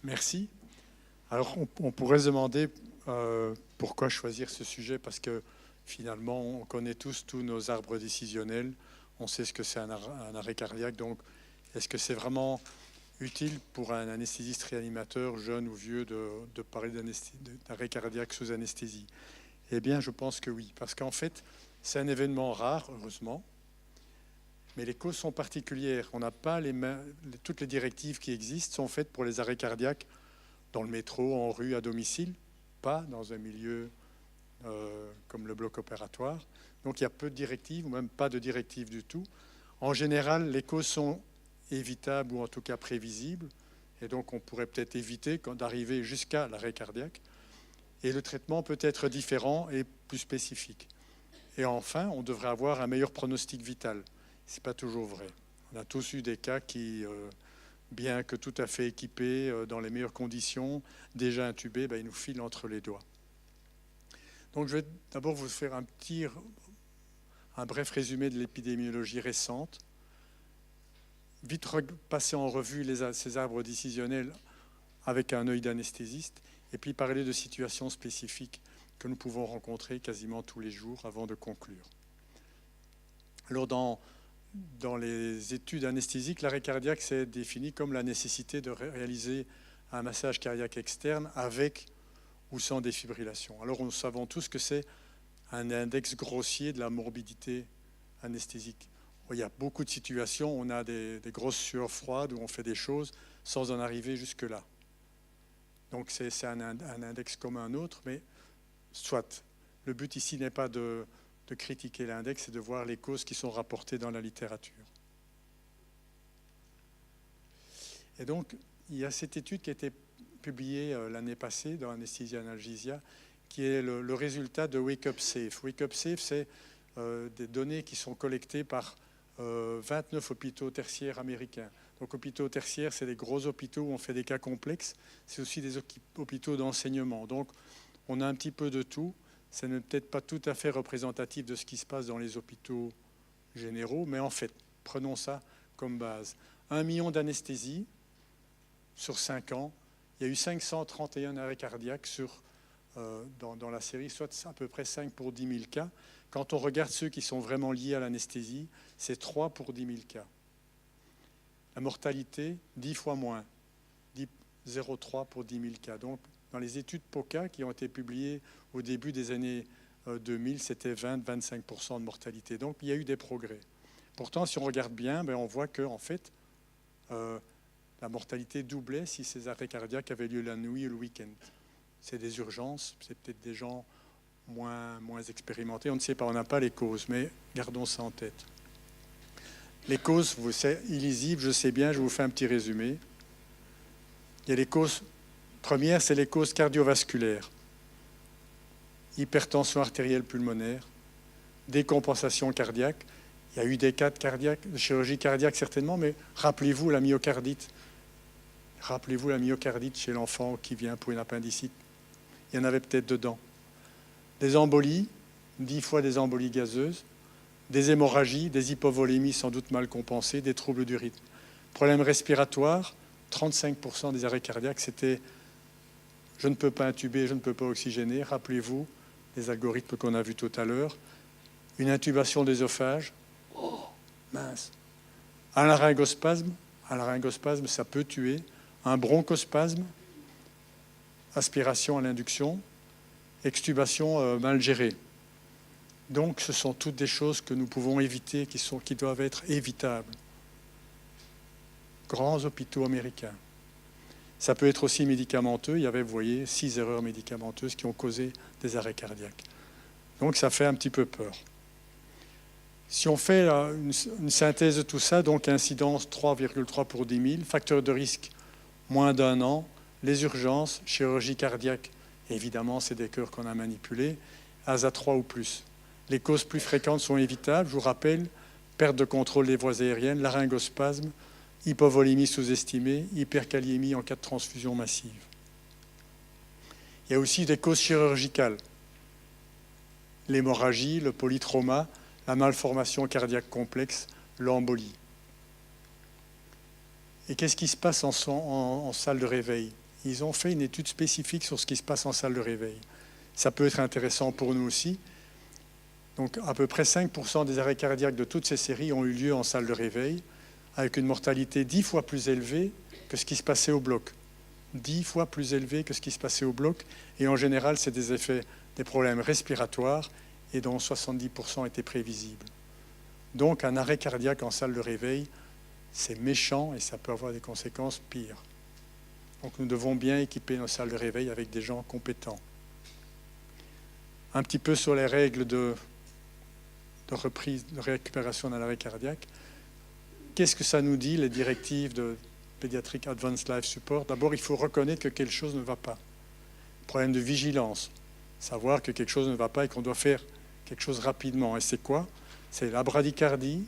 Merci. Alors, on pourrait se demander pourquoi choisir ce sujet, parce que finalement, on connaît tous nos arbres décisionnels, on sait ce que c'est un arrêt cardiaque, donc est-ce que c'est vraiment utile pour un anesthésiste réanimateur, jeune ou vieux, de parler d'arrêt cardiaque sous anesthésie? Eh bien, je pense que oui, parce qu'en fait, c'est un événement rare, heureusement, mais les causes sont particulières. On n'a pas toutes les directives qui existent sont faites pour les arrêts cardiaques dans le métro, en rue, à domicile, pas dans un milieu comme le bloc opératoire. Donc il y a peu de directives, ou même pas de directives du tout. En général, les causes sont évitables ou en tout cas prévisibles, et donc on pourrait peut-être éviter d'arriver jusqu'à l'arrêt cardiaque. Et le traitement peut être différent et plus spécifique. Et enfin, on devrait avoir un meilleur pronostic vital. Ce n'est pas toujours vrai. On a tous eu des cas qui, bien que tout à fait équipés, dans les meilleures conditions, déjà intubés, ils nous filent entre les doigts. Donc je vais d'abord vous faire un bref résumé de l'épidémiologie récente. Vite passer en revue ces arbres décisionnels avec un œil d'anesthésiste, et puis parler de situations spécifiques que nous pouvons rencontrer quasiment tous les jours avant de conclure. Alors dans les études anesthésiques, l'arrêt cardiaque s'est défini comme la nécessité de réaliser un massage cardiaque externe avec ou sans défibrillation. Alors nous savons tous que c'est un index grossier de la morbidité anesthésique. Il y a beaucoup de situations où on a des grosses sueurs froides, où on fait des choses sans en arriver jusque-là. Donc c'est un index comme un autre, mais soit. Le but ici n'est pas de critiquer l'index, c'est de voir les causes qui sont rapportées dans la littérature. Et donc, il y a cette étude qui a été publiée l'année passée dans Anesthesia Analgesia, qui est le résultat de Wake Up Safe. Wake Up Safe, c'est des données qui sont collectées par 29 hôpitaux tertiaires américains. Donc, hôpitaux tertiaires, c'est des gros hôpitaux où on fait des cas complexes. C'est aussi des hôpitaux d'enseignement. Donc, on a un petit peu de tout. Ce n'est peut-être pas tout à fait représentatif de ce qui se passe dans les hôpitaux généraux, mais en fait, prenons ça comme base. 1 million d'anesthésies sur 5 ans. Il y a eu 531 arrêts cardiaques dans la série, soit à peu près 5 pour 10 000 cas. Quand on regarde ceux qui sont vraiment liés à l'anesthésie, c'est 3 pour 10 000 cas. La mortalité, 10 fois moins, 0,3 pour 10 000 cas. Donc, dans les études POCA qui ont été publiées au début des années 2000, c'était 20-25% de mortalité. Donc, il y a eu des progrès. Pourtant, si on regarde bien, on voit que, en fait, la mortalité doublait si ces arrêts cardiaques avaient lieu la nuit ou le week-end. C'est des urgences, c'est peut-être des gens moins expérimentés. On ne sait pas, on n'a pas les causes, mais gardons ça en tête. Les causes, c'est illisible, je sais bien, je vous fais un petit résumé. Il y a les causes premières, c'est les causes cardiovasculaires. Hypertension artérielle pulmonaire, décompensation cardiaque. Il y a eu des cas de chirurgie cardiaque certainement, mais rappelez-vous la myocardite. Rappelez-vous la myocardite chez l'enfant qui vient pour une appendicite. Il y en avait peut-être dedans. Des embolies, 10 fois des embolies gazeuses, des hémorragies, des hypovolémies sans doute mal compensées, des troubles du rythme. Problème respiratoire, 35% des arrêts cardiaques, c'était « je ne peux pas intuber, je ne peux pas oxygéner ». Rappelez-vous les algorithmes qu'on a vus tout à l'heure. Une intubation d'œsophage, oh, mince. Un laryngospasme, ça peut tuer. Un bronchospasme, aspiration à l'induction, extubation mal gérée. Donc, ce sont toutes des choses que nous pouvons éviter, qui doivent être évitables. Grands hôpitaux américains. Ça peut être aussi médicamenteux. Il y avait, vous voyez, 6 erreurs médicamenteuses qui ont causé des arrêts cardiaques. Donc, ça fait un petit peu peur. Si on fait une synthèse de tout ça, donc incidence 3,3 pour 10 000, facteur de risque moins d'1 an, les urgences, chirurgie cardiaque, évidemment, c'est des cœurs qu'on a manipulés, ASA 3 ou plus. Les causes plus fréquentes sont évitables, je vous rappelle, perte de contrôle des voies aériennes, laryngospasme, hypovolémie sous-estimée, hyperkaliémie en cas de transfusion massive. Il y a aussi des causes chirurgicales, l'hémorragie, le polytrauma, la malformation cardiaque complexe, l'embolie. Et qu'est-ce qui se passe en salle de réveil? Ils ont fait une étude spécifique sur ce qui se passe en salle de réveil. Ça peut être intéressant pour nous aussi. Donc à peu près 5% des arrêts cardiaques de toutes ces séries ont eu lieu en salle de réveil, avec une mortalité 10 fois plus élevée que ce qui se passait au bloc. 10 fois plus élevée que ce qui se passait au bloc. Et en général, c'est des effets, des problèmes respiratoires, et dont 70% étaient prévisibles. Donc un arrêt cardiaque en salle de réveil, c'est méchant et ça peut avoir des conséquences pires. Donc nous devons bien équiper nos salles de réveil avec des gens compétents. Un petit peu sur les règles de reprise, de récupération d'un arrêt cardiaque. Qu'est-ce que ça nous dit, les directives de Pediatric Advanced Life Support? D'abord, il faut reconnaître que quelque chose ne va pas. Problème de vigilance, savoir que quelque chose ne va pas et qu'on doit faire quelque chose rapidement. Et c'est quoi? C'est la bradycardie,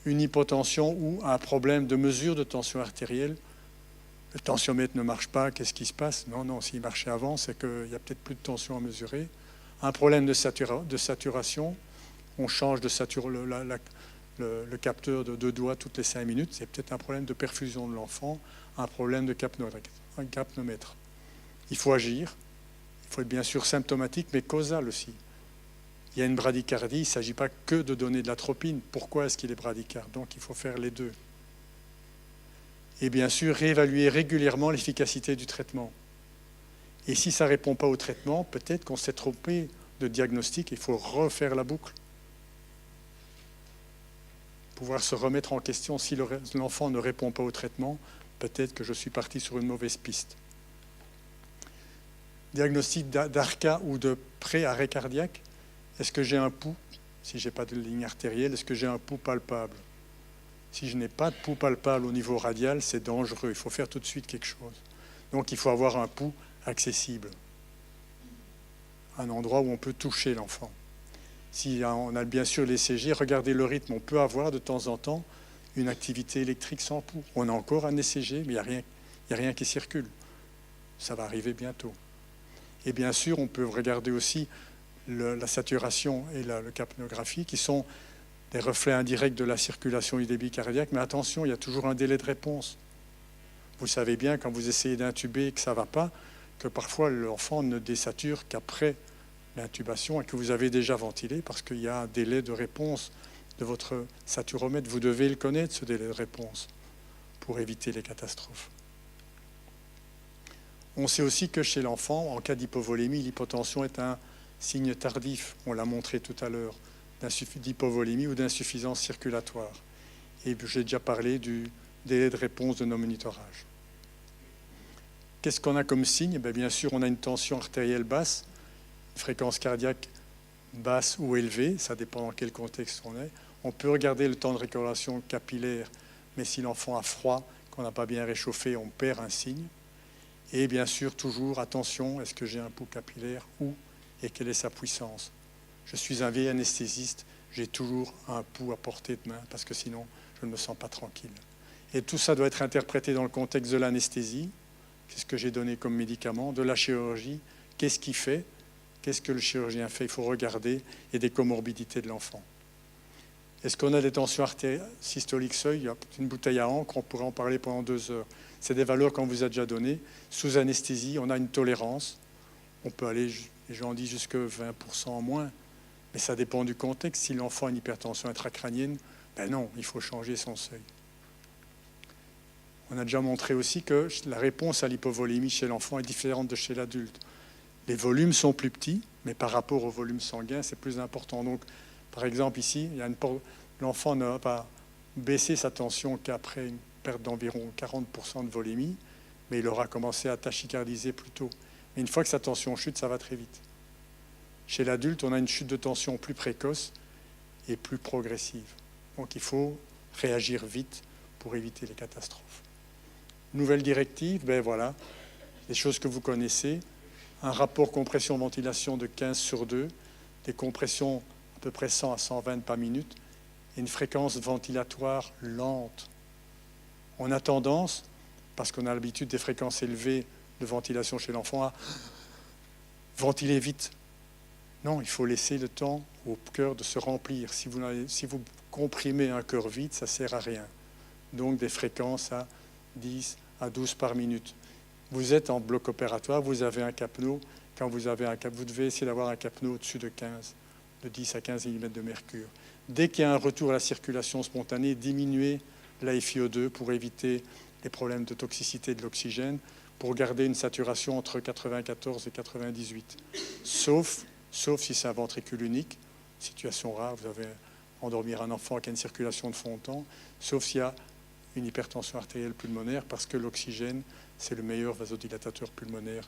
une hypotension ou un problème de mesure de tension artérielle. Le tensiomètre ne marche pas, qu'est-ce qui se passe? Non, s'il marchait avant, c'est qu'il y a peut-être plus de tension à mesurer. Un problème de saturation, on change de le capteur de 2 doigts toutes les 5 minutes, c'est peut-être un problème de perfusion de l'enfant, un problème de capnomètre. Il faut agir, il faut être bien sûr symptomatique, mais causal aussi. Il y a une bradycardie, il ne s'agit pas que de donner de l'atropine. Pourquoi est-ce qu'il est bradycarde? Donc il faut faire les deux. Et bien sûr, réévaluer régulièrement l'efficacité du traitement. Et si ça ne répond pas au traitement, peut-être qu'on s'est trompé de diagnostic, il faut refaire la boucle. Pouvoir se remettre en question, si l'enfant ne répond pas au traitement, peut-être que je suis parti sur une mauvaise piste. Diagnostic d'ARCA ou de pré-arrêt cardiaque. Est-ce que j'ai un pouls? Si je n'ai pas de ligne artérielle, est-ce que j'ai un pouls palpable? Si je n'ai pas de pouls palpable au niveau radial, c'est dangereux. Il faut faire tout de suite quelque chose. Donc il faut avoir un pouls accessible. Un endroit où on peut toucher l'enfant. Si on a bien sûr l'ECG, regardez le rythme. On peut avoir de temps en temps une activité électrique sans pouls. On a encore un ECG, mais il n'y a rien qui circule. Ça va arriver bientôt. Et bien sûr, on peut regarder aussi la saturation et le capnographie, qui sont des reflets indirects de la circulation du débit cardiaque. Mais attention, il y a toujours un délai de réponse. Vous savez bien, quand vous essayez d'intuber et que ça ne va pas, que parfois l'enfant ne désature qu'après l'intubation et que vous avez déjà ventilé, parce qu'il y a un délai de réponse de votre saturomètre. Vous devez le connaître, ce délai de réponse, pour éviter les catastrophes. On sait aussi que chez l'enfant, en cas d'hypovolémie, l'hypotension est un signe tardif, on l'a montré tout à l'heure, d'hypovolémie ou d'insuffisance circulatoire. Et j'ai déjà parlé du délai de réponse de nos monitorages. Qu'est-ce qu'on a comme signe? Bien sûr, on a une tension artérielle basse, une fréquence cardiaque basse ou élevée, ça dépend dans quel contexte on est. On peut regarder le temps de récupération capillaire, mais si l'enfant a froid, qu'on n'a pas bien réchauffé, on perd un signe. Et bien sûr, toujours, attention, est-ce que j'ai un pouls capillaire et quelle est sa puissance? Je suis un vieil anesthésiste, j'ai toujours un pouls à portée de main, parce que sinon, je ne me sens pas tranquille. Et tout ça doit être interprété dans le contexte de l'anesthésie. Qu'est-ce que j'ai donné comme médicament? De la chirurgie, qu'est-ce qu'il fait? Qu'est-ce que le chirurgien fait? Il faut regarder, et des comorbidités de l'enfant. Est-ce qu'on a des tensions systoliques seuil? Il y a une bouteille à encre, on pourrait en parler pendant 2 heures. C'est des valeurs qu'on vous a déjà données. Sous anesthésie, on a une tolérance. On peut aller, les gens disent, jusqu'à 20% en moins. Mais ça dépend du contexte. Si l'enfant a une hypertension intracrânienne, non, il faut changer son seuil. On a déjà montré aussi que la réponse à l'hypovolémie chez l'enfant est différente de chez l'adulte. Les volumes sont plus petits, mais par rapport au volume sanguin, c'est plus important. Donc, par exemple, ici, l'enfant n'a pas baissé sa tension qu'après une perte d'environ 40% de volémie, mais il aura commencé à tachycardiser plus tôt. Mais une fois que sa tension chute, ça va très vite. Chez l'adulte, on a une chute de tension plus précoce et plus progressive. Donc il faut réagir vite pour éviter les catastrophes. Nouvelle directive, voilà, des choses que vous connaissez. Un rapport compression-ventilation de 15/2, des compressions à peu près 100 à 120 par minute, et une fréquence ventilatoire lente. On a tendance, parce qu'on a l'habitude des fréquences élevées de ventilation chez l'enfant, à ventiler vite. Non, il faut laisser le temps au cœur de se remplir. Si vous comprimez un cœur vide, ça ne sert à rien. Donc des fréquences à 10 à 12 par minute. Vous êtes en bloc opératoire, vous avez un capnot. Quand vous devez essayer d'avoir un capnot au-dessus de 10 à 15 mm de mercure. Dès qu'il y a un retour à la circulation spontanée, diminuez la FiO2 pour éviter les problèmes de toxicité de l'oxygène, pour garder une saturation entre 94 et 98. Sauf si c'est un ventricule unique, situation rare, vous avez endormir un enfant qui a une circulation de fond en temps, sauf s'il y a une hypertension artérielle pulmonaire, parce que l'oxygène, c'est le meilleur vasodilatateur pulmonaire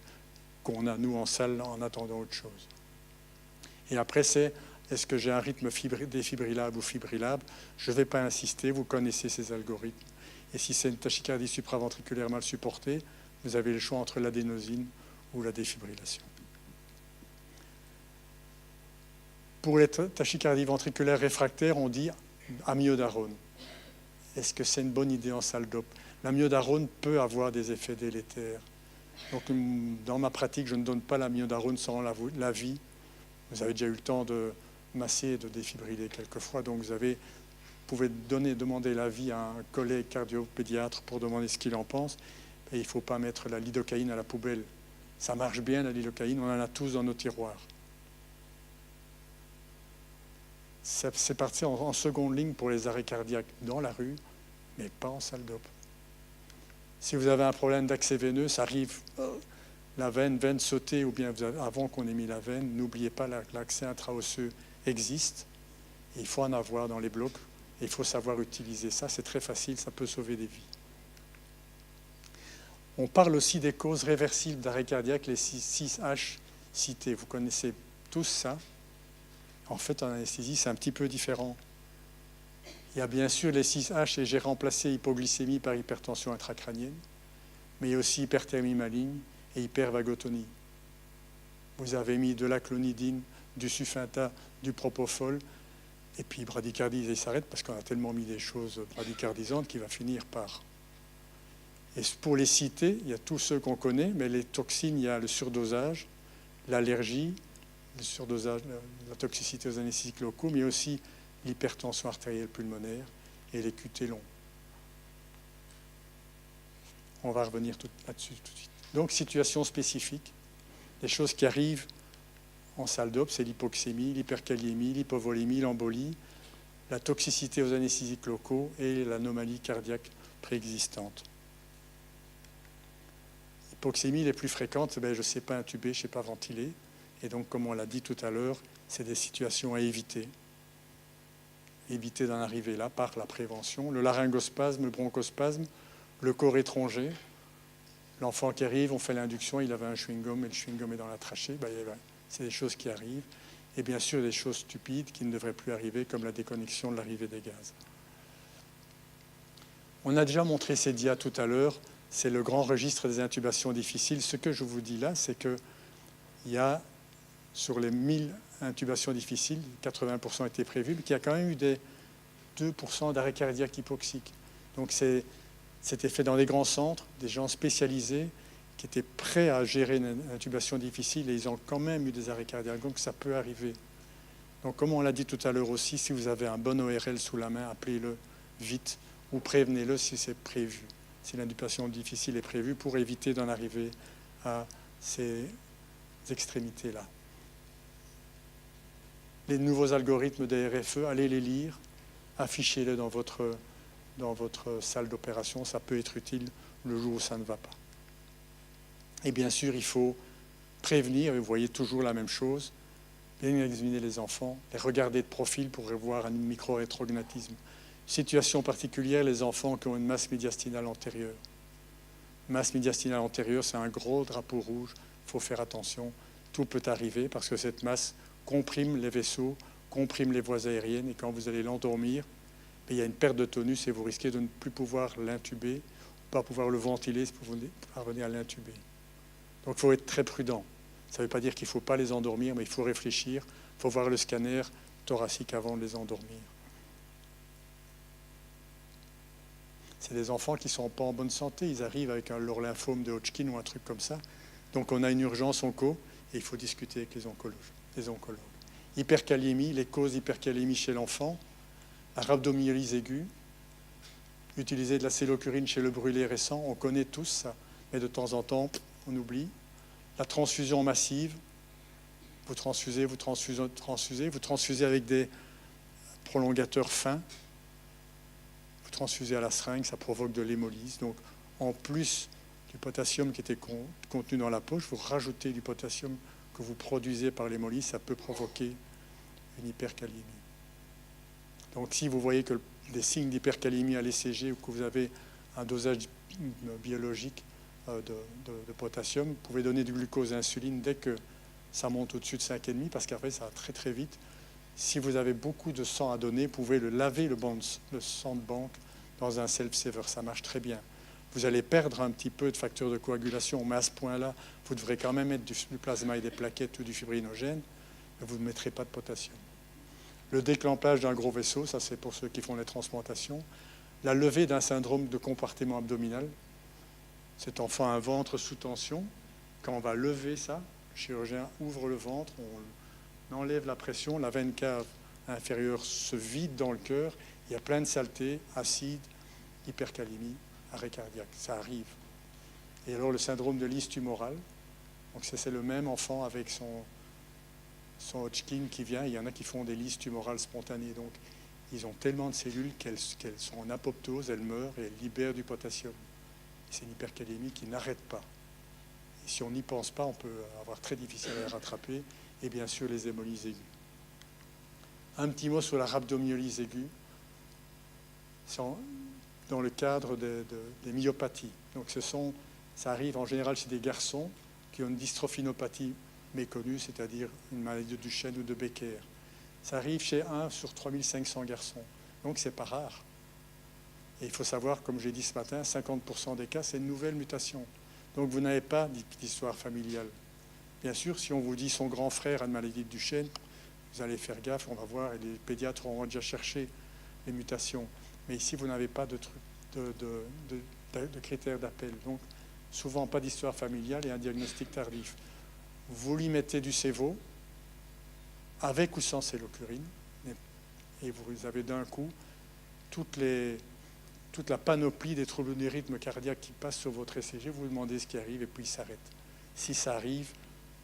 qu'on a, nous, en salle, en attendant autre chose. Et après, c'est est-ce que j'ai un rythme défibrillable ou fibrillable? Je ne vais pas insister, vous connaissez ces algorithmes. Et si c'est une tachycardie supraventriculaire mal supportée, vous avez le choix entre l'adénosine ou la défibrillation. Pour les tachycardies ventriculaires réfractaires, on dit amiodarone. Est-ce que c'est une bonne idée en salle d'op? L'amiodarone peut avoir des effets délétères. Donc, dans ma pratique, je ne donne pas l'amiodarone sans l'avis. Vous avez déjà eu le temps de masser et de défibriller quelquefois, donc vous pouvez demander l'avis à un collègue cardiopédiatre pour demander ce qu'il en pense. Et il ne faut pas mettre la lidocaïne à la poubelle. Ça marche bien, la lidocaïne, on en a tous dans nos tiroirs. C'est parti en seconde ligne pour les arrêts cardiaques dans la rue, mais pas en salle d'op. Si vous avez un problème d'accès veineux, ça arrive, la veine sautée, ou bien avant qu'on ait mis la veine, n'oubliez pas l'accès intra-osseux existe. Et il faut en avoir dans les blocs, et il faut savoir utiliser ça. C'est très facile, ça peut sauver des vies. On parle aussi des causes réversibles d'arrêt cardiaque, les 6H cités. Vous connaissez tous ça. En fait, en anesthésie, c'est un petit peu différent. Il y a bien sûr les 6H, et j'ai remplacé hypoglycémie par hypertension intracrânienne, mais il y a aussi hyperthermie maligne et hypervagotonie. Vous avez mis de la clonidine, du Sufinta, du propofol, et puis bradycardie, il s'arrête parce qu'on a tellement mis des choses bradycardisantes qu'il va finir par... Et pour les citer, il y a tous ceux qu'on connaît, mais les toxines, il y a le surdosage, l'allergie, le surdosage, la toxicité aux anesthésiques locaux, mais aussi l'hypertension artérielle pulmonaire et les QT longs. On va revenir là-dessus tout de suite. Donc, situation spécifique. Les choses qui arrivent en salle d'op, c'est l'hypoxémie, l'hyperkaliémie, l'hypovolémie, l'embolie, la toxicité aux anesthésiques locaux et l'anomalie cardiaque préexistante. L'hypoxémie les plus fréquentes, je ne sais pas intuber, je ne sais pas ventiler. Et donc, comme on l'a dit tout à l'heure, c'est des situations à éviter. Éviter d'en arriver là par la prévention. Le laryngospasme, le bronchospasme, le corps étranger. L'enfant qui arrive, on fait l'induction, il avait un chewing-gum et le chewing-gum est dans la trachée. C'est des choses qui arrivent. Et bien sûr, des choses stupides qui ne devraient plus arriver, comme la déconnexion de l'arrivée des gaz. On a déjà montré ces dias tout à l'heure. C'est le grand registre des intubations difficiles. Ce que je vous dis là, c'est qu'il y a, sur les 1000 intubations difficiles, 80% étaient prévues, mais qu'il y a quand même eu des 2% d'arrêt cardiaque hypoxique. Donc c'était fait dans des grands centres, des gens spécialisés qui étaient prêts à gérer une intubation difficile et ils ont quand même eu des arrêts cardiaques. Donc ça peut arriver. Donc comme on l'a dit tout à l'heure aussi, si vous avez un bon ORL sous la main, appelez-le vite ou prévenez-le si c'est prévu. Si l'intubation difficile est prévue pour éviter d'en arriver à ces extrémités-là. Les nouveaux algorithmes des RFE, allez les lire, affichez-les dans votre salle d'opération. Ça peut être utile le jour où ça ne va pas. Et bien sûr, il faut prévenir, et vous voyez toujours la même chose, bien examiner les enfants, les regarder de profil pour voir un micro-rétrognatisme. Situation particulière, les enfants qui ont une masse médiastinale antérieure. Masse médiastinale antérieure, c'est un gros drapeau rouge, il faut faire attention. Tout peut arriver parce que cette masse comprime les vaisseaux, comprime les voies aériennes, et quand vous allez l'endormir, il y a une perte de tonus et vous risquez de ne plus pouvoir l'intuber, pas pouvoir le ventiler pour parvenir à l'intuber. Donc il faut être très prudent. Ça ne veut pas dire qu'il ne faut pas les endormir, mais il faut réfléchir, il faut voir le scanner thoracique avant de les endormir. C'est des enfants qui ne sont pas en bonne santé, ils arrivent avec leur lymphome de Hodgkin ou un truc comme ça. Donc on a une urgence onco et il faut discuter avec les oncologues. Hyperkaliémie, les causes d'hyperkaliémie chez l'enfant, la rhabdomyolyse aiguë, utiliser de la cellocurine chez le brûlé récent, on connaît tous ça. mais de temps en temps, on oublie. La transfusion massive, vous transfusez avec des prolongateurs fins, vous transfusez à la seringue, ça provoque de l'hémolyse. Donc, en plus du potassium qui était contenu dans la poche, vous rajoutez du potassium que vous produisez par l'hémolyse, ça peut provoquer une hypercalémie. Donc, si vous voyez que des signes d'hypercalémie à l'ECG ou que vous avez un dosage biologique de potassium, vous pouvez donner du glucose et insuline dès que ça monte au-dessus de 5,5 parce qu'après, ça va très très vite. Si vous avez beaucoup de sang à donner, vous pouvez le laver, le sang de banque, dans un self-saver. Ça marche très bien. Vous allez perdre un petit peu de facteurs de coagulation, mais à ce point-là, vous devrez quand même mettre du plasma et des plaquettes ou du fibrinogène, mais vous ne mettrez pas de potassium. Le déclampage d'un gros vaisseau, ça c'est pour ceux qui font les transplantations. La levée d'un syndrome de compartiment abdominal. Cet enfant a un ventre sous tension. Quand on va lever ça, le chirurgien ouvre le ventre, on enlève la pression, la veine cave inférieure se vide dans le cœur, il y a plein de saletés, acide, hypercalémie, arrêt cardiaque, ça arrive. Et alors le syndrome de lyse tumorale, donc c'est le même enfant avec son Hodgkin qui vient, il y en a qui font des lyses tumorales spontanées, donc ils ont tellement de cellules qu'elles sont en apoptose, elles meurent et elles libèrent du potassium. C'est une hypercalémie qui n'arrête pas. Et si on n'y pense pas, on peut avoir très difficile à les rattraper, et bien sûr les hémolyses aiguës. Un petit mot sur la rhabdomyolyse aiguë, dans le cadre des myopathies. Donc ça arrive en général chez des garçons qui ont une dystrophineopathie méconnue, c'est-à-dire une maladie de Duchenne ou de Becker. Ça arrive chez 1 sur 3500 garçons. Donc c'est pas rare. Et il faut savoir, comme j'ai dit ce matin, 50% des cas, c'est une nouvelle mutation. Donc vous n'avez pas d'histoire familiale. Bien sûr, si on vous dit son grand frère a une maladie de Duchenne, vous allez faire gaffe, on va voir, et les pédiatres auront déjà cherché les mutations. Mais ici, vous n'avez pas de critères d'appel. Donc, souvent, pas d'histoire familiale et un diagnostic tardif. Vous lui mettez du Sévo, avec ou sans cellocurine, et vous avez d'un coup toute la panoplie des troubles du rythme cardiaque qui passent sur votre ECG, vous vous demandez ce qui arrive et puis il s'arrête. Si ça arrive,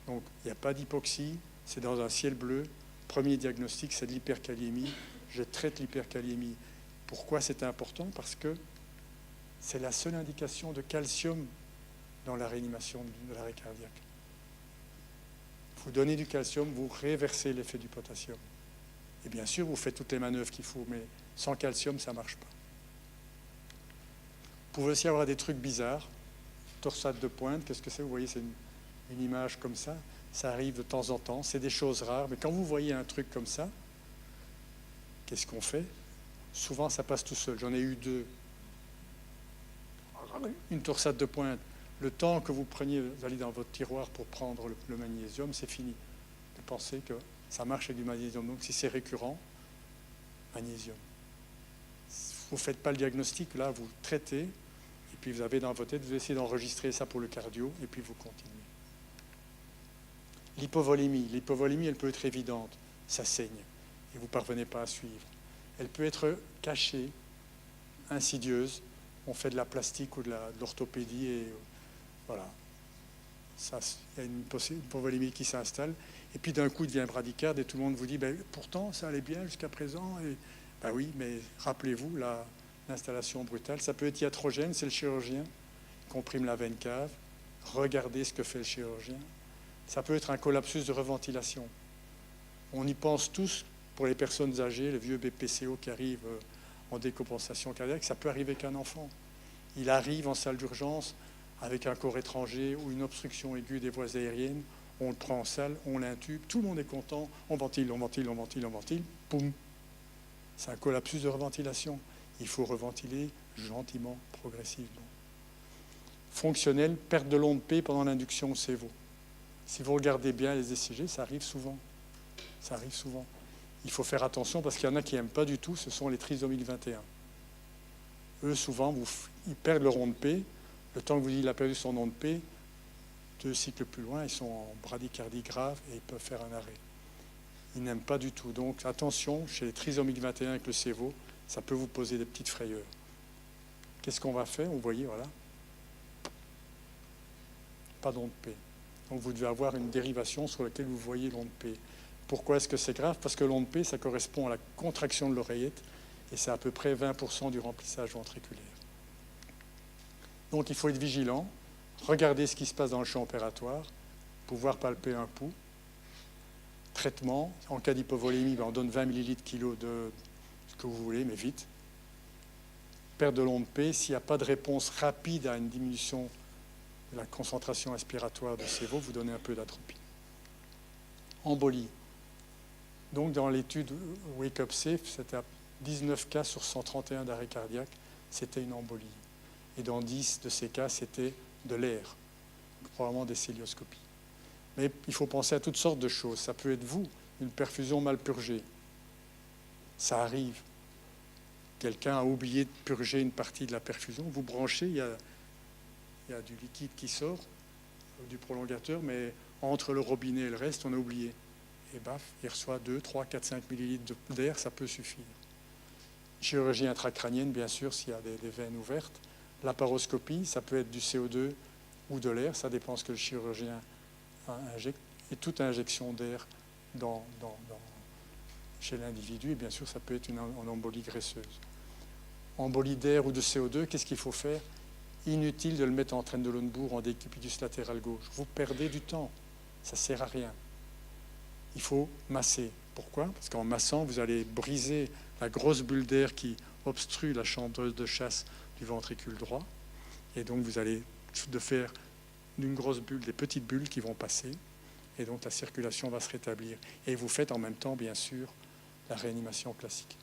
donc il n'y a pas d'hypoxie, c'est dans un ciel bleu. Premier diagnostic, c'est de l'hypercalémie. Je traite l'hypercalémie. Pourquoi c'est important? Parce que c'est la seule indication de calcium dans la réanimation de l'arrêt cardiaque. Vous donnez du calcium, vous réversez l'effet du potassium. Et bien sûr, vous faites toutes les manœuvres qu'il faut, mais sans calcium, ça ne marche pas. Vous pouvez aussi avoir des trucs bizarres. Torsade de pointe, qu'est-ce que c'est? Vous voyez, c'est une image comme ça. Ça arrive de temps en temps. C'est des choses rares. Mais quand vous voyez un truc comme ça, qu'est-ce qu'on fait? Souvent, ça passe tout seul. J'en ai eu 2. Une torsade de pointe. Le temps que vous preniez, vous allez dans votre tiroir pour prendre le magnésium, c'est fini. Vous pensez que ça marche avec du magnésium. Donc, si c'est récurrent, magnésium. Vous ne faites pas le diagnostic. Là, vous traitez. Et puis, vous avez dans votre tête, vous essayez d'enregistrer ça pour le cardio. Et puis, vous continuez. L'hypovolémie. L'hypovolémie, elle peut être évidente. Ça saigne. Et vous ne parvenez pas à suivre. Elle peut être cachée, insidieuse. On fait de la plastique ou de l'orthopédie et voilà. Il y a une hypovolémie qui s'installe. Et puis d'un coup, il devient bradycarde et tout le monde vous dit pourtant, ça allait bien jusqu'à présent. Et, oui, mais rappelez-vous, l'installation brutale, ça peut être iatrogène, c'est le chirurgien, comprime la veine cave. Regardez ce que fait le chirurgien. Ça peut être un collapsus de reventilation. On y pense tous pour les personnes âgées, le vieux BPCO qui arrive en décompensation cardiaque, ça peut arriver qu'un enfant. Il arrive en salle d'urgence avec un corps étranger ou une obstruction aiguë des voies aériennes, on le prend en salle, on l'intube, tout le monde est content, on ventile, poum. C'est un collapsus de reventilation. Il faut reventiler gentiment, progressivement. Fonctionnel, perte de l'onde P pendant l'induction au Sévo. Si vous regardez bien les ECG, ça arrive souvent. Ça arrive souvent. Il faut faire attention parce qu'il y en a qui n'aiment pas du tout, ce sont les trisomiques 21. Eux, souvent, ils perdent leur onde P. Le temps que vous dites qu'il a perdu son onde P, 2 cycles plus loin, ils sont en bradycardie grave et ils peuvent faire un arrêt. Ils n'aiment pas du tout. Donc attention, chez les trisomiques 21 avec le Sévo, ça peut vous poser des petites frayeurs. Qu'est-ce qu'on va faire? Vous voyez, voilà. pas d'onde P. Donc vous devez avoir une dérivation sur laquelle vous voyez l'onde P. Pourquoi est-ce que c'est grave? Parce que l'onde P, ça correspond à la contraction de l'oreillette, et c'est à peu près 20% du remplissage ventriculaire. Donc il faut être vigilant, regarder ce qui se passe dans le champ opératoire, pouvoir palper un pouls. Traitement, en cas d'hypovolémie, on donne 20 ml/kg de ce que vous voulez, mais vite. Perte de l'onde P, s'il n'y a pas de réponse rapide à une diminution de la concentration aspiratoire de CO, vous donnez un peu d'atropine. Embolie. Donc dans l'étude Wake Up Safe, c'était à 19 cas sur 131 d'arrêt cardiaque, c'était une embolie. Et dans 10 de ces cas, c'était de l'air, probablement des célioscopies. Mais il faut penser à toutes sortes de choses. Ça peut être vous, une perfusion mal purgée. Ça arrive. Quelqu'un a oublié de purger une partie de la perfusion. Vous branchez, il y a du liquide qui sort du prolongateur, mais entre le robinet et le reste, on a oublié. Et baf, il reçoit 2, 3, 4, 5 millilitres d'air, ça peut suffire. Chirurgie intracrânienne, bien sûr, s'il y a des veines ouvertes. Laparoscopie, ça peut être du CO2 ou de l'air, ça dépend ce que le chirurgien injecte. Et toute injection d'air chez l'individu, et bien sûr, ça peut être une embolie graisseuse. Embolie d'air ou de CO2, qu'est-ce qu'il faut faire? Inutile de le mettre en Trendelenburg en décubitus latéral gauche. Vous perdez du temps, ça ne sert à rien. Il faut masser. Pourquoi? Parce qu'en massant, vous allez briser la grosse bulle d'air qui obstrue la chanteuse de chasse du ventricule droit. Et donc, vous allez de faire d'une grosse bulle des petites bulles qui vont passer. Et donc, la circulation va se rétablir. Et vous faites en même temps, bien sûr, la réanimation classique.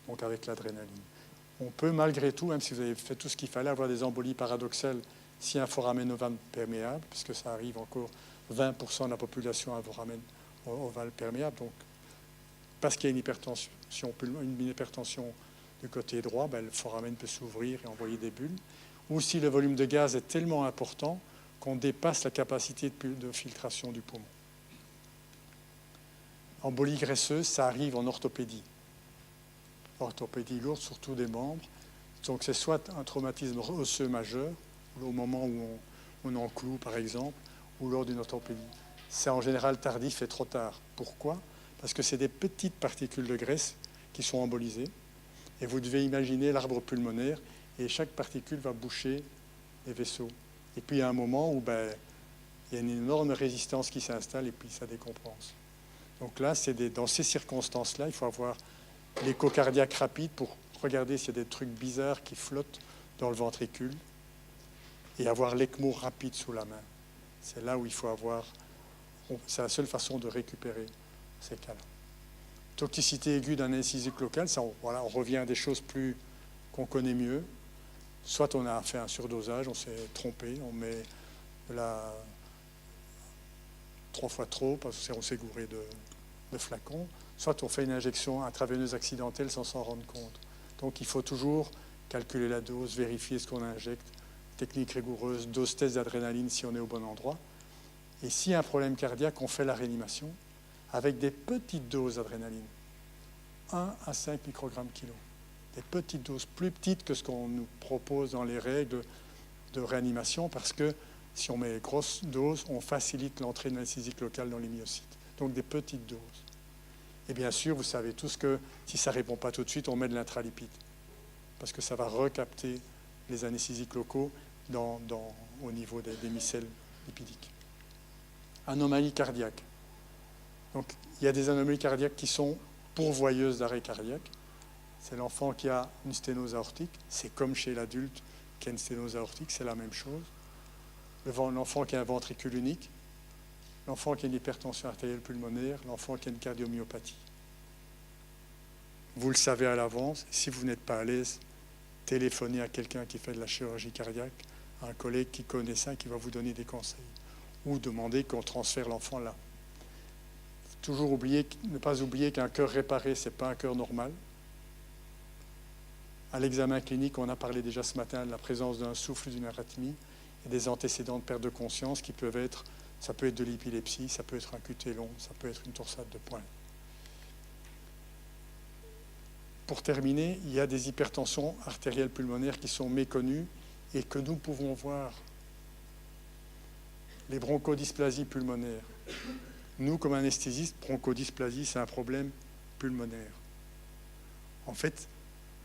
Donc, avec l'adrénaline. On peut, malgré tout, même si vous avez fait tout ce qu'il fallait, avoir des embolies paradoxales si un foramen ovale perméable, puisque ça arrive encore 20% de la population a un foramen ovale perméable. Donc, parce qu'il y a une hypertension du côté droit, le foramen peut s'ouvrir et envoyer des bulles. Ou si le volume de gaz est tellement important qu'on dépasse la capacité de filtration du poumon. Embolie graisseuse, ça arrive en orthopédie. Orthopédie lourde, surtout des membres. Donc c'est soit un traumatisme osseux majeur, au moment où on encloue par exemple, ou lors d'une orthopédie. C'est en général tardif et trop tard. Pourquoi? Parce que c'est des petites particules de graisse qui sont embolisées. Et vous devez imaginer l'arbre pulmonaire, et chaque particule va boucher les vaisseaux. Et puis il y a un moment où il y a une énorme résistance qui s'installe et puis ça décompense. Donc là, dans ces circonstances-là, il faut avoir l'écho cardiaque rapide pour regarder s'il y a des trucs bizarres qui flottent dans le ventricule et avoir l'ECMO rapide sous la main. C'est là où il faut c'est la seule façon de récupérer ces cas-là. Toxicité aiguë d'un anesthésiste local, ça, on revient à des choses qu'on connaît mieux. Soit on a fait un surdosage, on s'est trompé, on met 3 fois trop parce qu'on s'est gouré de flacons. Soit on fait une injection intraveineuse accidentelle sans s'en rendre compte. Donc il faut toujours calculer la dose, vérifier ce qu'on injecte, technique rigoureuse, dose test d'adrénaline si on est au bon endroit. Et s'il y a un problème cardiaque, on fait la réanimation avec des petites doses d'adrénaline, 1 à 5 microgrammes kilo. Des petites doses plus petites que ce qu'on nous propose dans les règles de réanimation, parce que si on met des grosses doses, on facilite l'entrée de l'anesthésique locale dans les myocytes. Donc des petites doses. Et bien sûr, vous savez tous que si ça ne répond pas tout de suite, on met de l'intralipide, parce que ça va recapter les anesthésiques locaux au niveau des micelles lipidiques. Anomalie cardiaque. Donc, il y a des anomalies cardiaques qui sont pourvoyeuses d'arrêt cardiaque. C'est l'enfant qui a une sténose aortique. C'est comme chez l'adulte qui a une sténose aortique, c'est la même chose. L'enfant qui a un ventricule unique, l'enfant qui a une hypertension artérielle pulmonaire, l'enfant qui a une cardiomyopathie. Vous le savez à l'avance. Si vous n'êtes pas à l'aise, téléphonez à quelqu'un qui fait de la chirurgie cardiaque, à un collègue qui connaît ça et qui va vous donner des conseils. Ou demandez qu'on transfère l'enfant là. Toujours ne pas oublier qu'un cœur réparé, ce n'est pas un cœur normal. À l'examen clinique, on a parlé déjà ce matin de la présence d'un souffle, d'une arythmie et des antécédents de perte de conscience qui peuvent être, ça peut être de l'épilepsie, ça peut être un QT long, ça peut être une torsade de poing. Pour terminer, il y a des hypertensions artérielles pulmonaires qui sont méconnues et que nous pouvons voir. les bronchodysplasies pulmonaires. Nous, comme anesthésistes, bronchodysplasie, c'est un problème pulmonaire. En fait,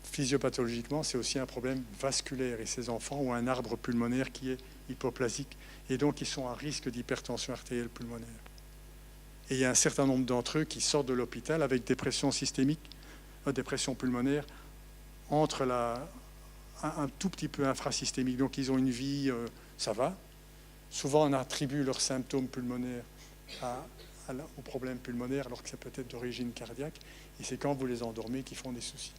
physiopathologiquement, c'est aussi un problème vasculaire. Et ces enfants ont un arbre pulmonaire qui est hypoplasique. Et donc, ils sont à risque d'hypertension artérielle pulmonaire. Et il y a un certain nombre d'entre eux qui sortent de l'hôpital avec des pressions systémiques, des pressions pulmonaires, entre un tout petit peu infrasystémique. Donc, ils ont une vie, ça va. Souvent, on attribue leurs symptômes pulmonaires aux problèmes pulmonaires, alors que c'est peut-être d'origine cardiaque. Et c'est quand vous les endormez qu'ils font des soucis.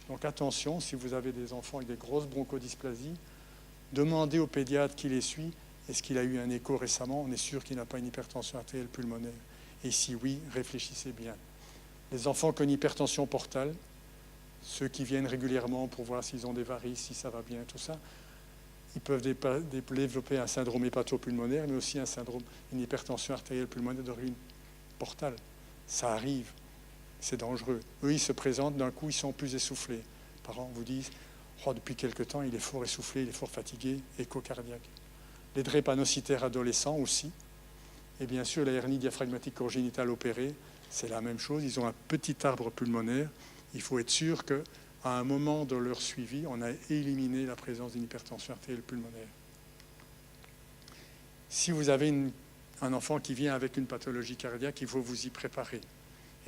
Donc, attention, si vous avez des enfants avec des grosses bronchodysplasies, demandez au pédiatre qui les suit, est-ce qu'il a eu un écho récemment? On est sûr qu'il n'a pas une hypertension artérielle pulmonaire. Et si oui, réfléchissez bien. Les enfants qui ont une hypertension portale, ceux qui viennent régulièrement pour voir s'ils ont des varices, si ça va bien, tout ça, ils peuvent développer un syndrome hépatopulmonaire, mais aussi une hypertension artérielle pulmonaire d'origine portale. Ça arrive, c'est dangereux. Eux, ils se présentent, d'un coup, ils sont plus essoufflés. Les parents vous disent, oh, depuis quelque temps, il est fort essoufflé, il est fort fatigué, écho cardiaque. Les drépanocytaires adolescents aussi. Et bien sûr, la hernie diaphragmatique congénitale opérée, c'est la même chose. Ils ont un petit arbre pulmonaire. Il faut être sûr qu'à un moment de leur suivi, on a éliminé la présence d'une hypertension artérielle pulmonaire. Si vous avez un enfant qui vient avec une pathologie cardiaque, il faut vous y préparer.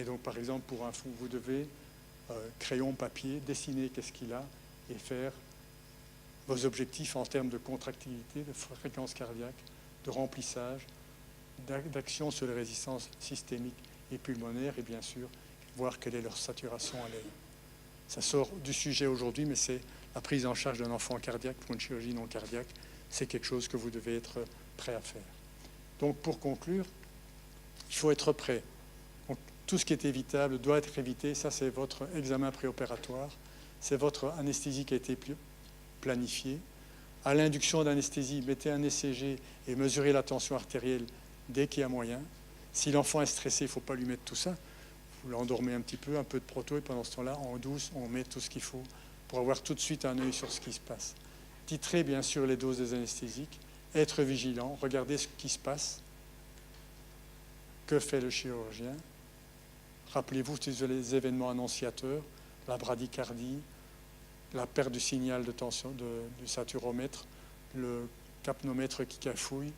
Et donc, par exemple, pour un fou, vous devez, crayon, papier, dessiner qu'est-ce qu'il a et faire vos objectifs en termes de contractilité, de fréquence cardiaque, de remplissage, d'action sur les résistances systémiques et pulmonaires, et bien sûr, voir quelle est leur saturation à l'air. Ça sort du sujet aujourd'hui, mais c'est la prise en charge d'un enfant cardiaque pour une chirurgie non cardiaque. C'est quelque chose que vous devez être prêt à faire. Donc, pour conclure, il faut être prêt. Donc, tout ce qui est évitable doit être évité. Ça, c'est votre examen préopératoire. C'est votre anesthésie qui a été planifiée. À l'induction d'anesthésie, mettez un ECG et mesurez la tension artérielle dès qu'il y a moyen. Si l'enfant est stressé, il ne faut pas lui mettre tout ça. Vous l'endormez un petit peu, un peu de proto, et pendant ce temps-là, en douce, on met tout ce qu'il faut pour avoir tout de suite un œil sur ce qui se passe. Titrer, bien sûr, les doses des anesthésiques, être vigilant, regarder ce qui se passe, que fait le chirurgien. Rappelez-vous les événements annonciateurs, la bradycardie, la perte du signal de tension du saturomètre, le capnomètre qui cafouille,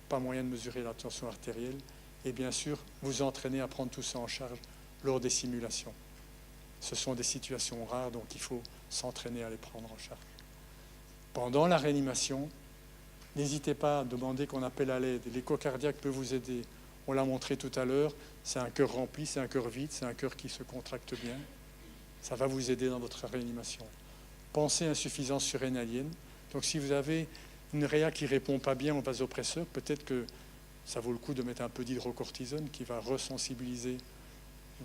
pas moyen de mesurer la tension artérielle, et bien sûr, vous entraîner à prendre tout ça en charge lors des simulations. Ce sont des situations rares, donc il faut s'entraîner à les prendre en charge. Pendant la réanimation, n'hésitez pas à demander qu'on appelle à l'aide. L'écho cardiaque peut vous aider. On l'a montré tout à l'heure, c'est un cœur rempli, c'est un cœur vide, c'est un cœur qui se contracte bien. Ça va vous aider dans votre réanimation. Pensez à insuffisance surrénalienne. Donc si vous avez une réa qui ne répond pas bien au vasopresseur, peut-être que ça vaut le coup de mettre un peu d'hydrocortisone qui va resensibiliser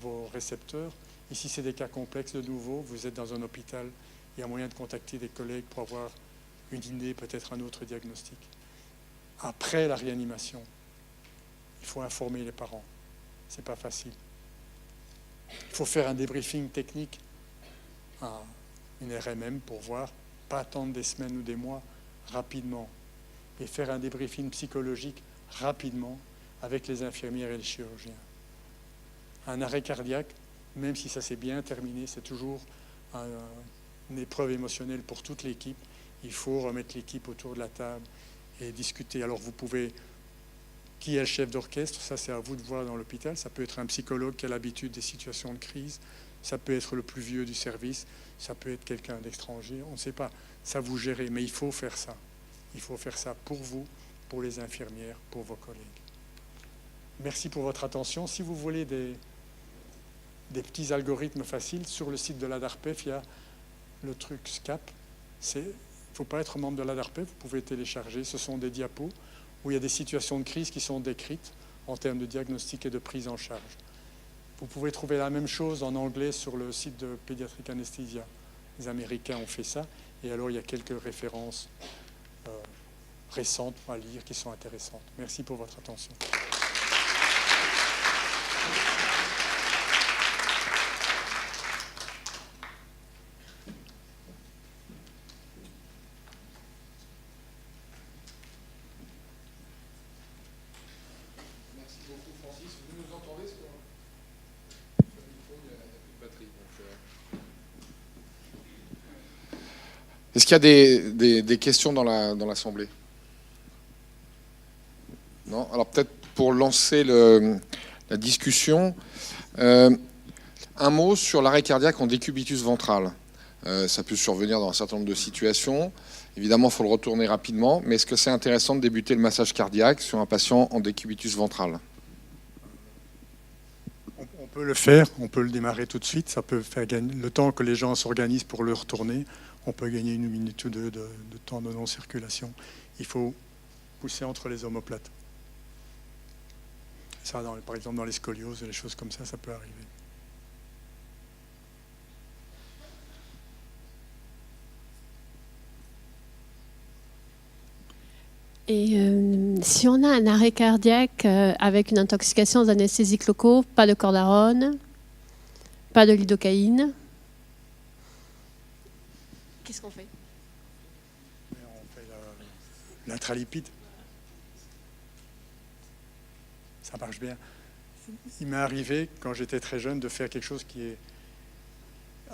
vos récepteurs. Et si c'est des cas complexes de nouveau, vous êtes dans un hôpital, il y a moyen de contacter des collègues pour avoir une idée, peut-être un autre diagnostic. Après la réanimation, il faut informer les parents. Ce n'est pas facile. Il faut faire un débriefing technique à une RMM pour voir, pas attendre des semaines ou des mois, rapidement. Et faire un débriefing psychologique rapidement avec les infirmières et les chirurgiens. Un arrêt cardiaque, même si ça s'est bien terminé, c'est toujours une épreuve émotionnelle pour toute l'équipe. Il faut remettre l'équipe autour de la table et discuter. Alors vous pouvez, qui est le chef d'orchestre, ça c'est à vous de voir dans l'hôpital. Ça peut être un psychologue qui a l'habitude des situations de crise, ça peut être le plus vieux du service, ça peut être quelqu'un d'étranger, on ne sait pas. Ça vous gérez, mais il faut faire ça. Il faut faire ça pour vous, pour les infirmières, pour vos collègues. Merci pour votre attention. Si vous voulez des petits algorithmes faciles, sur le site de la DARPEF, il y a le truc SCAP. Il ne faut pas être membre de la DARPEF, vous pouvez télécharger. Ce sont des diapos où il y a des situations de crise qui sont décrites en termes de diagnostic et de prise en charge. Vous pouvez trouver la même chose en anglais sur le site de Pediatric Anesthesia. Les Américains ont fait ça. Et alors, il y a quelques références récentes à lire qui sont intéressantes. Merci pour votre attention. nous entendez? Est-ce qu'il y a des questions dans l'Assemblée? Non? Alors peut-être pour lancer la discussion, un mot sur l'arrêt cardiaque en décubitus ventral. Ça peut survenir dans un certain nombre de situations. Évidemment, il faut le retourner rapidement, mais est-ce que c'est intéressant de débuter le massage cardiaque sur un patient en décubitus ventral? On peut le faire, on peut le démarrer tout de suite. Ça peut faire gagner le temps que les gens s'organisent pour le retourner. On peut gagner 1 minute ou 2 de temps de non-circulation. Il faut pousser entre les omoplates. Ça, par exemple, dans les scolioses, les choses comme ça peut arriver. Et si on a un arrêt cardiaque avec une intoxication aux anesthésiques locaux, pas de cordarone, pas de lidocaïne, qu'est-ce qu'on fait? On fait l'intralipide. Ça marche bien. Il m'est arrivé, quand j'étais très jeune, de faire quelque chose qui est...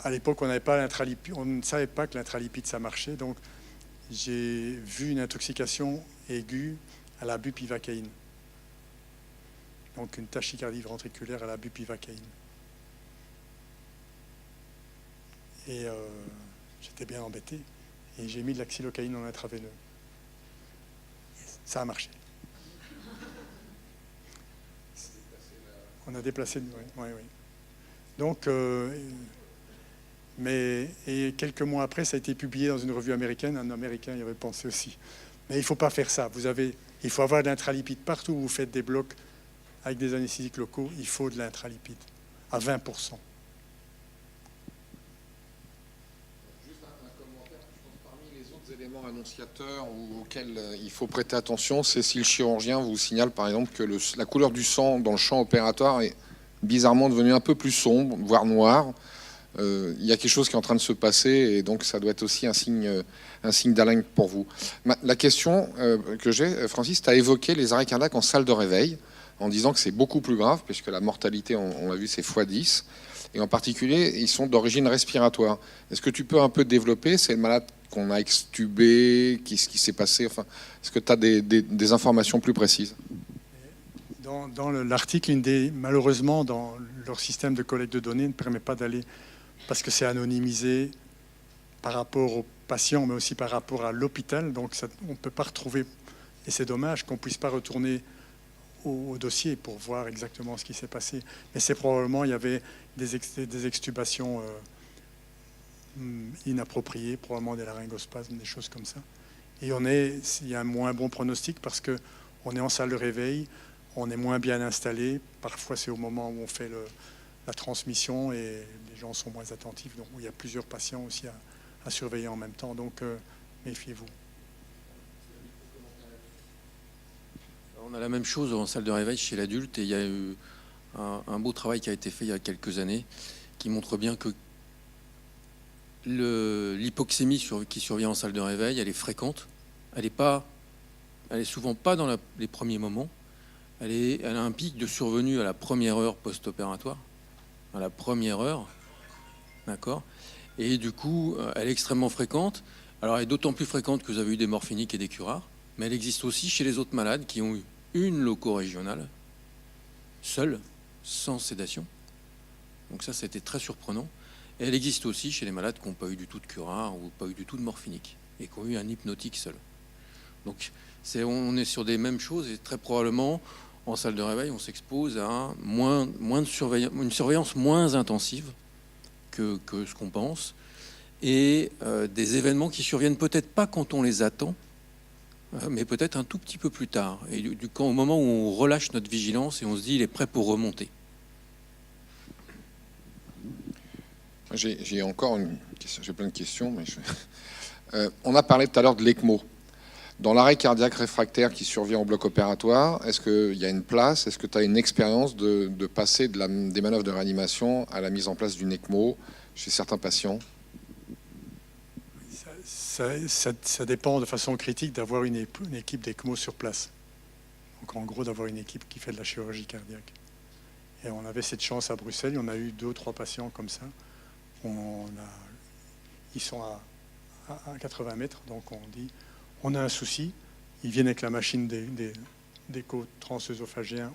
À l'époque, on n'avait pas l'intralipide, on ne savait pas que l'intralipide, ça marchait. Donc, j'ai vu une intoxication aiguë à la bupivacaïne. Donc, une tachycardie ventriculaire à la bupivacaïne. Et j'étais bien embêté. Et j'ai mis de la xylocaïne en intraveineux. Ça a marché. On a déplacé... Oui. Donc... et quelques mois après, ça a été publié dans une revue américaine. Un Américain y avait pensé aussi. Mais il ne faut pas faire ça. Il faut avoir de l'intralipide partout où vous faites des blocs avec des anesthésiques locaux. Il faut de l'intralipide à 20%. Juste un commentaire. Je pense parmi les autres éléments annonciateurs auxquels il faut prêter attention, c'est si le chirurgien vous signale par exemple que la couleur du sang dans le champ opératoire est bizarrement devenue un peu plus sombre, voire noire. Il y a quelque chose qui est en train de se passer et donc ça doit être aussi un signe d'alarme pour vous. La question que j'ai, Francis, tu as évoqué les arrêts cardiaques en salle de réveil en disant que c'est beaucoup plus grave puisque la mortalité, on l'a vu, c'est x10 et en particulier, ils sont d'origine respiratoire. Est-ce que tu peux un peu développer? C'est le malade qu'on a extubé, qu'est-ce qui s'est passé? Enfin, est-ce que tu as des informations plus précises? Dans l'article, malheureusement, dans leur système de collecte de données ne permet pas d'aller, parce que c'est anonymisé par rapport aux patients, mais aussi par rapport à l'hôpital. Donc on ne peut pas retrouver, et c'est dommage qu'on ne puisse pas retourner au dossier pour voir exactement ce qui s'est passé. Mais c'est probablement, il y avait des extubations inappropriées, probablement des laryngospasmes, des choses comme ça. Et il y a un moins bon pronostic parce qu'on est en salle de réveil, on est moins bien installé. Parfois, c'est au moment où on fait la transmission et les gens sont moins attentifs. Donc, il y a plusieurs patients aussi à surveiller en même temps. Donc, méfiez-vous. On a la même chose en salle de réveil chez l'adulte et il y a eu un beau travail qui a été fait il y a quelques années qui montre bien que l'hypoxémie qui survient en salle de réveil, elle est fréquente. Elle est souvent pas dans les premiers moments. Elle a un pic de survenue à la première heure post-opératoire, à la première heure, d'accord. Et du coup, elle est extrêmement fréquente. Alors, elle est d'autant plus fréquente que vous avez eu des morphiniques et des curares, mais elle existe aussi chez les autres malades qui ont eu une loco-régionale, seule, sans sédation. Donc ça, c'était très surprenant. Et elle existe aussi chez les malades qui n'ont pas eu du tout de curare ou pas eu du tout de morphinique et qui ont eu un hypnotique seul. Donc, on est sur des mêmes choses et très probablement, en salle de réveil, on s'expose à une surveillance moins intensive que ce qu'on pense et des événements qui surviennent peut-être pas quand on les attend, mais peut-être un tout petit peu plus tard. Et au moment où on relâche notre vigilance et on se dit il est prêt pour remonter. J'ai encore une question, j'ai plein de questions, mais on a parlé tout à l'heure de l'ECMO. Dans l'arrêt cardiaque réfractaire qui survient au bloc opératoire, est-ce qu'il y a une place, est-ce que tu as une expérience de passer des manœuvres de réanimation à la mise en place d'une ECMO chez certains patients? Ça dépend de façon critique d'avoir une équipe d'ECMO sur place. Donc en gros, d'avoir une équipe qui fait de la chirurgie cardiaque. Et on avait cette chance à Bruxelles. On a eu 2 ou 3 patients comme ça. Ils sont à 80 mètres, donc on dit on a un souci. Ils viennent avec la machine d'écho transœsophagien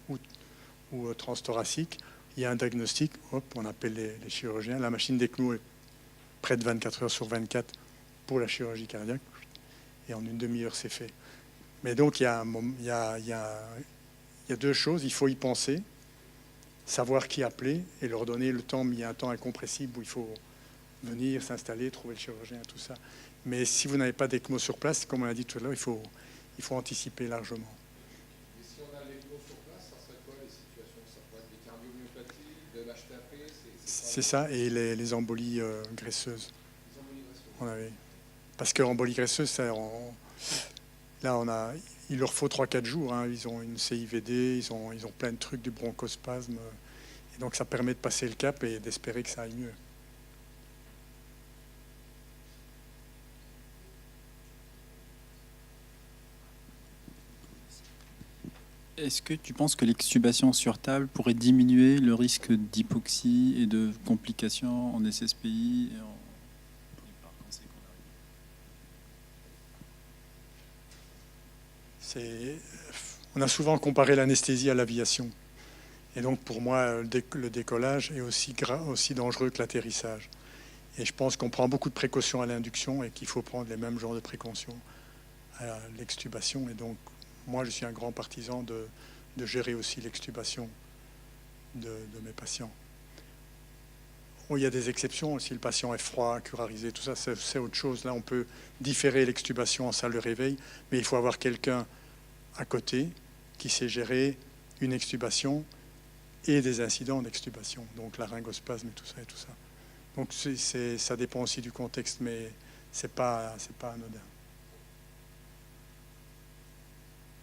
ou transthoracique. Il y a un diagnostic, hop, on appelle les chirurgiens. La machine d'ECMO est près de 24 heures sur 24 pour la chirurgie cardiaque. Et en une demi-heure, c'est fait. Mais donc, il y a 2 choses. Il faut y penser, savoir qui appeler et leur donner le temps. Il y a un temps incompressible où il faut venir, s'installer, trouver le chirurgien, tout ça. Mais si vous n'avez pas d'ECMO sur place, comme on l'a dit tout à l'heure, il faut anticiper largement. Et si on a l'ECMO sur place, ça serait quoi les situations? Ça pourrait être des cardiomyopathies, de l'HTAP? C'est ça, et les embolies graisseuses. Les embolies graisseuses. On avait. Parce que l'embolie graisseuse, il leur faut 3-4 jours. Hein. Ils ont une CIVD, ils ont plein de trucs, du bronchospasme. Et donc ça permet de passer le cap et d'espérer que ça aille mieux. Est-ce que tu penses que l'extubation sur table pourrait diminuer le risque d'hypoxie et de complications en SSPI et par conséquent On a souvent comparé l'anesthésie à l'aviation. Et donc pour moi, le décollage est aussi dangereux que l'atterrissage. Et je pense qu'on prend beaucoup de précautions à l'induction et qu'il faut prendre les mêmes genres de précautions à l'extubation. Et donc moi, je suis un grand partisan de gérer aussi l'extubation de mes patients. Bon, il y a des exceptions. Si le patient est froid, curarisé, tout ça, c'est autre chose. Là, on peut différer l'extubation en salle de réveil, mais il faut avoir quelqu'un à côté qui sait gérer une extubation et des incidents d'extubation, donc laryngospasme et tout ça. Donc ça dépend aussi du contexte, mais c'est pas anodin.